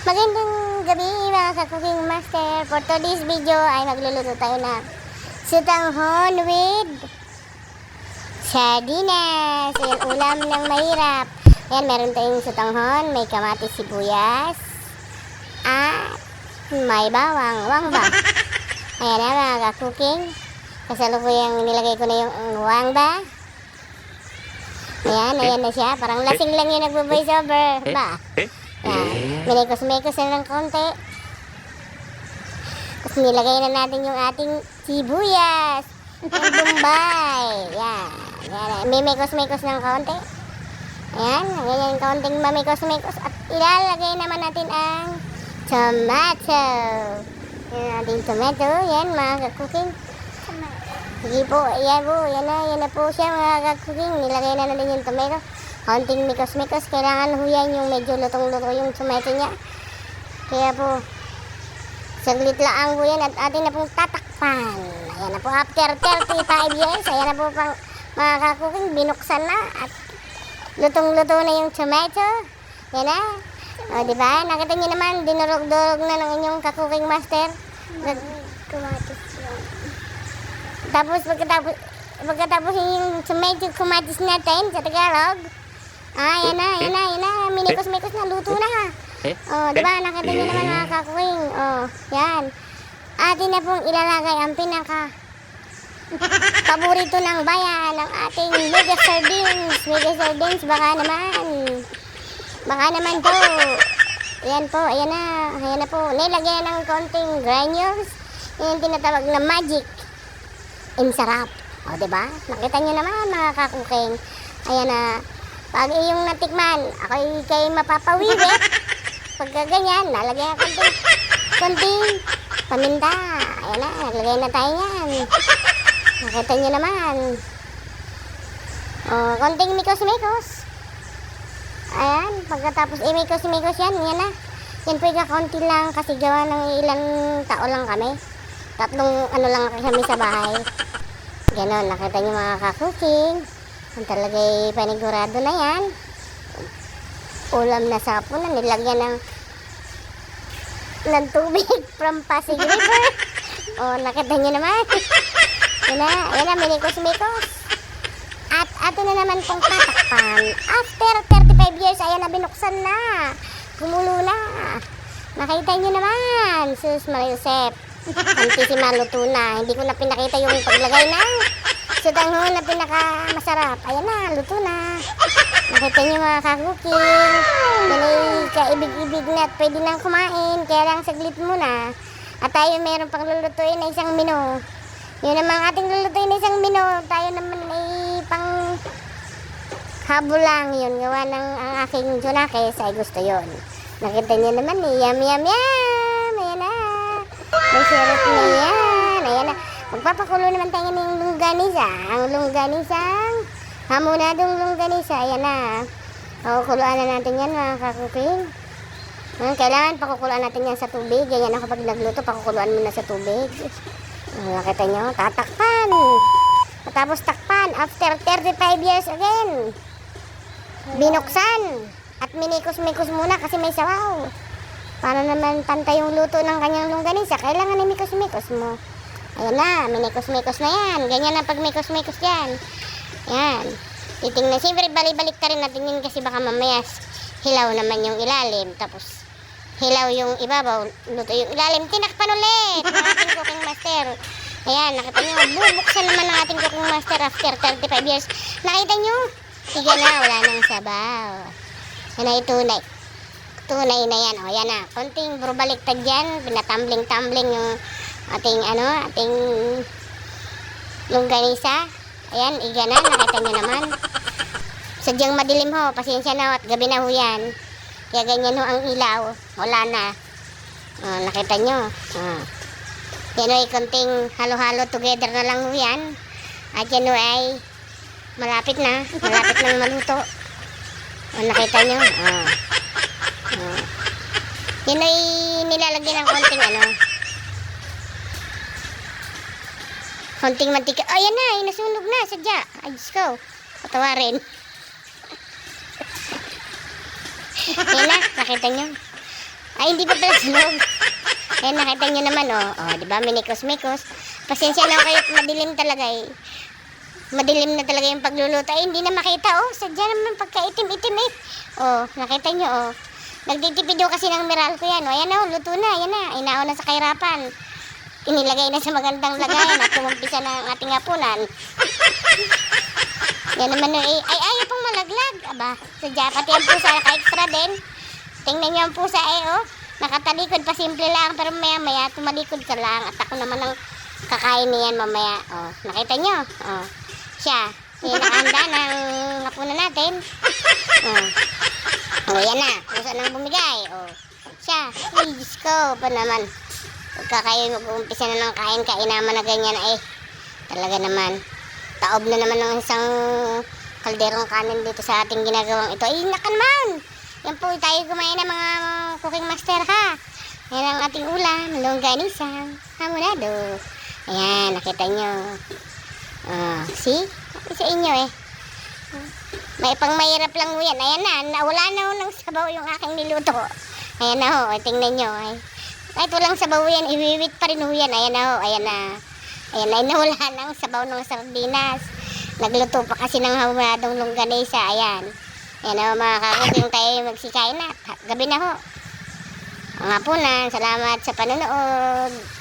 Magandang gabi mga ka-cooking master. For today's video ay magluluto tayo ng sutanghon with sardinas. Yan, ulam ng mahirap. Yan, meron tayong sutanghon, may kamatis, sibuyas, at may bawang ba? Ayan na mga ka-cooking. Kasalukuyang nilagay ko na yung wang ba. Ayan na siya. Parang lasing lang yung nagbo-voice over ba? Yan. Minikos-mikos na ng konti. Tapos nilagay na natin yung ating sibuyas. Yung bombay. Yan. Mimikos-mikos ng konti. Ayan. Ganyan konting mamikos-mikos. At ilalagay naman natin ang tomato. Yan ating tomato. Yan mga ka-cooking. Sige po. Yan po. Yan na po siya mga ka-cooking. Nilagay na natin yung tomato. Konting mikos-mikos, kailangan huyan yung medyo lutong-luto yung tomato niya. Kaya po, saglit lang po yan at atin na pong tatakpan. Ayan na po, after 35 years, ayan na po pang mga ka-cooking, binuksan na at lutong-luto na yung tomato. Ayan na. O, diba? Nakita niyo naman, dinurog-durog na ng inyong ka-cooking master. Kumatis yan. Tapos, pagkatapos yung tomato kumatis natin sa Tagalog, yan na. Minikos-mikos na, luto na. Diba? Nakita niyo naman mga ka-cooking. Yan. Atin na pong ilalagay ang paborito ng bayan, ang ating mega sardines. Mega sardines, baka naman po. Ayan po, ayan na po. Nilagyan ng konting granules. Yan yung tinatawag na magic. Ang sarap. Diba? Nakita niyo naman mga ka-cooking. Ayan na. Pag iyong natikman, ako'y kayo mapapawiwit. Pagka ganyan, nalagyan konting paminta. Ayan na, naglagay na tayo yan. Nakita nyo naman. Konting mikos-mikos. Ayan, pagkatapos mikos-mikos yan, yan na. Yan po kakunti lang kasi gawa ng ilang tao lang kami. 3 lang kami sa bahay. Ganon, nakita nyo mga ka-cooking. Ang talagay panigurado na yan. Ulam na sapo na nilagyan ng tubig from Pasig River. Nakita nyo naman. Yan na, minikos-mikos. At ato na naman pong tatakpan. After 35 years, ayan na, binuksan na. Kumulo na. Nakita nyo naman. Sus Mariusep. Antisima luto na. Hindi ko na pinakita yung paglagay ng sutanghon na pinakamasarap. Ayan na, luto na. Nakita niyo mga ka-cooking. Yan ay kaibig-ibig na at pwede nang kumain. Kaya lang saglit muna. At tayo mayroon pang lulutuin na isang menu. Yun naman ating lulutuin na isang menu. Tayo naman ay pang habol lang yun. Gawa ng ang aking junakis ay gusto yun. Nakita niyo naman eh. Yum, yum, yum. Ayan na. May syrup na yan. Ayan na. Magpapakulo naman tayo ng longganisa. Ang longganisang hamonadong longganisa. Ayan na. Pakukuluan na natin yan mga ka-cooking. Kailangan pakukuluan natin yan sa tubig. Ganyan ako pag nagluto, pakukuluan muna sa tubig. Nakita nyo? Tatakpan. Tapos takpan. After 35 years again. Binuksan. At minikos-mikos muna kasi may sabaw. Para naman pantay yung luto ng kanyang longganisa, kailangan mikos-mikos mo. Ayan na, minikos-mikos na yan. Ganyan na pag mikos-mikos yan. Ayan. Titingnan. Siyempre, balik-balik ka rin natin yun kasi baka mamaya hilaw naman yung ilalim. Tapos, hilaw yung ibabaw. Luto yung ilalim. Tinakpan ulit ng ating cooking master. Ayan, nakita nyo. Bubuksan naman ng ating cooking master after 35 years. Nakita nyo? Sige na, wala nang sabaw. Yan ay tunay. Tunay na yan. O, yan na. Konting baliktad yan. Pinatumbling-tumbling yung ating longganisa. Ayan, igana. Nakita nyo naman. Sadyang madilim ho. Pasensya na at gabi na ho yan. Kaya ganyan ho ang ilaw. Wala na. Nakita nyo. Yan ho ay konting halo-halo together na lang ho yan. At yan ho ay malapit na. Malapit nang maluto. Nakita nyo. Yan ay nilalagyan ng konting konting mantika. Ayan na, nasunog na, sadya. Ay, Diyos ko. Patawarin. Ayan na, nakita nyo. Ay, hindi pa pala sa loob. Ayan, nakita nyo naman, oh. Oh, di ba? Minikos-mikos. Pasensya na kayo at madilim talaga eh. Madilim na talaga yung pagluluto. Ay, hindi na makita, oh. Sadya naman pagka-itim-itim eh. Oh, nakita nyo, oh. Nagtitipido kasi ng Meralco yan. O, ayan o, luto na, ayan na. Inaon na sa kahirapan. Inilagay na sa magandang lagayan at tumumpisa na ang ating hapunan. Yan naman o, ay ayaw pang malaglag. Aba, sadya, pati ang pusa, naka-extra din. Tingnan nyo ang pusa eh, oh. Nakatalikod pa, simple lang. Pero maya-maya, tumalikod ka lang. At ako naman ang kakain niyan mamaya. Oh, nakita nyo? Oh, siya. Nakahanda ng hapunan natin. Oh. Oh, yan na. Pusa nang bumigay. Oh. Siya. Ay, Diyos ko pa naman. Pagka kayo mag-uumpisa na ng kain naman na ganyan eh. Talaga naman. Taob na naman ng isang kalderong kanin dito sa ating ginagawang ito. Ay, naka naman. Yan po tayo kumain ng mga cooking master ha. Yan ang ating ulam. Longganisang hamonado. Ayan, nakita nyo. See? Sa inyo eh. May pang mahirap lang mo yan. Ayan na, nawala na ho ng sabaw yung aking niluto. Ayan na ho, tingnan nyo. Ay. Kahit walang sabaw yan, iwiwit pa rin ho yan. Ayan na ho, ayan na. Ayan na, nawala ng sabaw ng sardinas. Nagluto pa kasi ng hamonadong longganisa. Ayan. Ayan na ho mga kakuting, tayo magsikain na. Gabi na ho. Ang hapunan, salamat sa panonood.